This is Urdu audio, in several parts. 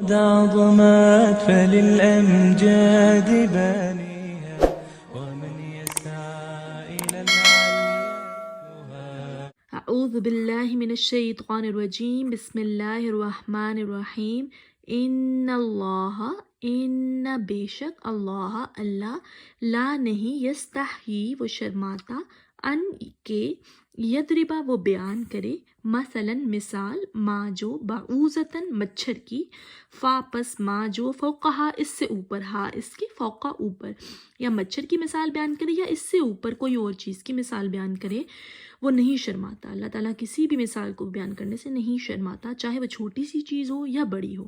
عظمت فللأمجاد بانيها ومن يسعى إلى العليا. اعوذ باللہ من الشیطان الرجیم بسم اللہ الرحمن الرحیم ان بے شک اللہ لا نہیں یستحیی وہ شرماتا ان کے یضربا وہ بیان کرے مثلا مثال ما جو بعوضتاً مچھر کی فا پس ما جو فوقہا اس سے اوپر ہا اس کے فوقہ اوپر، یا مچھر کی مثال بیان کرے یا اس سے اوپر کوئی اور چیز کی مثال بیان کرے، وہ نہیں شرماتا۔ اللہ تعالیٰ کسی بھی مثال کو بیان کرنے سے نہیں شرماتا، چاہے وہ چھوٹی سی چیز ہو یا بڑی ہو۔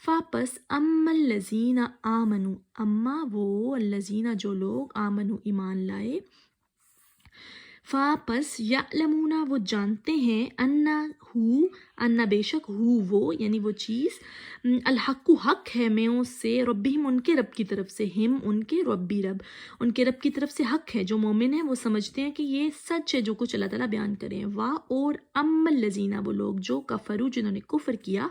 فا پس اما الذین آمنوا، اما وہ الذین جو لوگ آمنوا ایمان لائے، فا پس یعلمون وہ جانتے ہیں ان بے شک ہو وہ یعنی وہ چیز الحق حق ہے میں اس سے ربہم ان کے رب کی طرف سے، ہم ان کے ربی رب ان کے رب کی طرف سے حق ہے۔ جو مومن ہیں وہ سمجھتے ہیں کہ یہ سچ ہے جو کچھ اللہ تعالیٰ بیان کریں۔ وا اور اما الذین وہ لوگ جو کفروا جنہوں نے کفر کیا،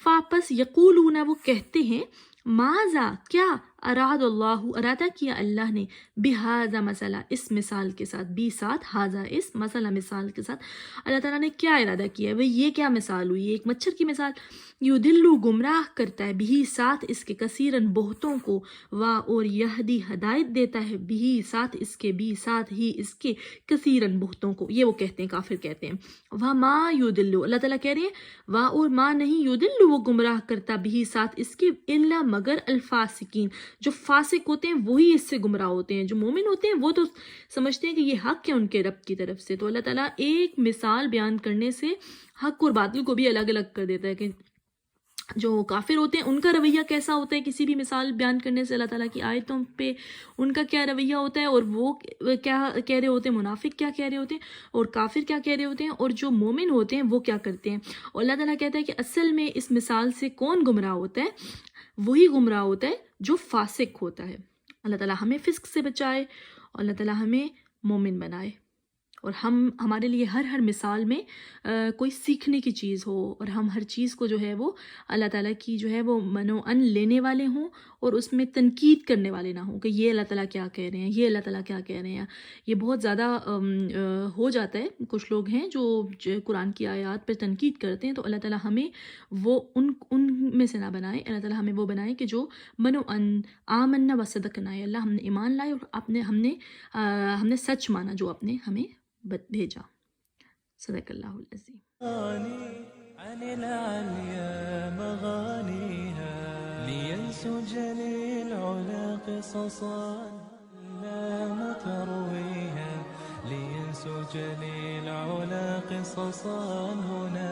فا پس یقولون وہ کہتے ہیں ماذا کیا اراد اللہ ارادہ کیا اللہ نے بہذا مسئلہ اس مثال کے ساتھ، بی ساتھ ہاذا اس مسئلہ مثال کے ساتھ اللہ تعالیٰ نے کیا ارادہ کیا ہے، وہ یہ کیا مثال ہوئی، ایک مچھر کی مثال، یدلو گمراہ کرتا ہے بھی ساتھ اس کے کثیرن بہتوں کو، وا اور یہدی ہدایت دیتا ہے بھی ساتھ اس کے بھی ساتھ ہی اس کے کثیرن بہتوں کو، یہ وہ کہتے ہیں کافر کہتے ہیں۔ وما یدلو اللہ تعالیٰ کہہ رہے ہیں وا اور ما نہیں یدلو وہ گمراہ کرتا بھی ساتھ اس کے الا مگر الفاسقین جو فاسق ہوتے ہیں وہی اس سے گمراہ ہوتے ہیں، جو مومن ہوتے ہیں وہ تو سمجھتے ہیں کہ یہ حق ہے ان کے رب کی طرف سے۔ تو اللہ تعالیٰ ایک مثال بیان کرنے سے حق اور باطل کو بھی الگ الگ کر دیتا ہے کہ جو کافر ہوتے ہیں ان کا رویہ کیسا ہوتا ہے کسی بھی مثال بیان کرنے سے، اللہ تعالیٰ کی آیتوں پہ ان کا کیا رویہ ہوتا ہے، اور وہ کیا کہہ رہے ہوتے ہیں، منافق کیا کہہ رہے ہوتے ہیں اور کافر کیا کہہ رہے ہوتے ہیں، اور جو مومن ہوتے ہیں وہ کیا کرتے ہیں۔ اور اللہ تعالیٰ کہتا ہے کہ اصل میں اس مثال سے کون گمراہ ہوتا ہے، وہی گمراہ ہوتا ہے جو فاسق ہوتا ہے۔ اللہ تعالیٰ ہمیں فسق سے بچائے اور اللہ تعالیٰ ہمیں مومن بنائے، اور ہمارے لیے ہر مثال میں کوئی سیکھنے کی چیز ہو، اور ہم ہر چیز کو جو ہے وہ اللہ تعالیٰ کی جو ہے وہ منو ان لینے والے ہوں، اور اس میں تنقید کرنے والے نہ ہوں کہ یہ اللہ تعالیٰ کیا کہہ رہے ہیں، یہ اللہ تعالیٰ کیا کہہ رہے ہیں۔ یہ بہت زیادہ ہو جاتا ہے، کچھ لوگ ہیں جو قرآن کی آیات پر تنقید کرتے ہیں، تو اللہ تعالیٰ ہمیں وہ ان میں سے نہ بنائے، اللہ تعالیٰ ہمیں وہ بنائے کہ جو منو ان آمنا و صدقنا، اللہ ہم نے ایمان لائے اور ہم نے سچ مانا جو اپنے ہمیں بھیجا۔ صدق اللہ العظیم۔ عن العليا مغانيها لينسج للعلا قصصا لا مترويها لينسج للعلا قصصا هنا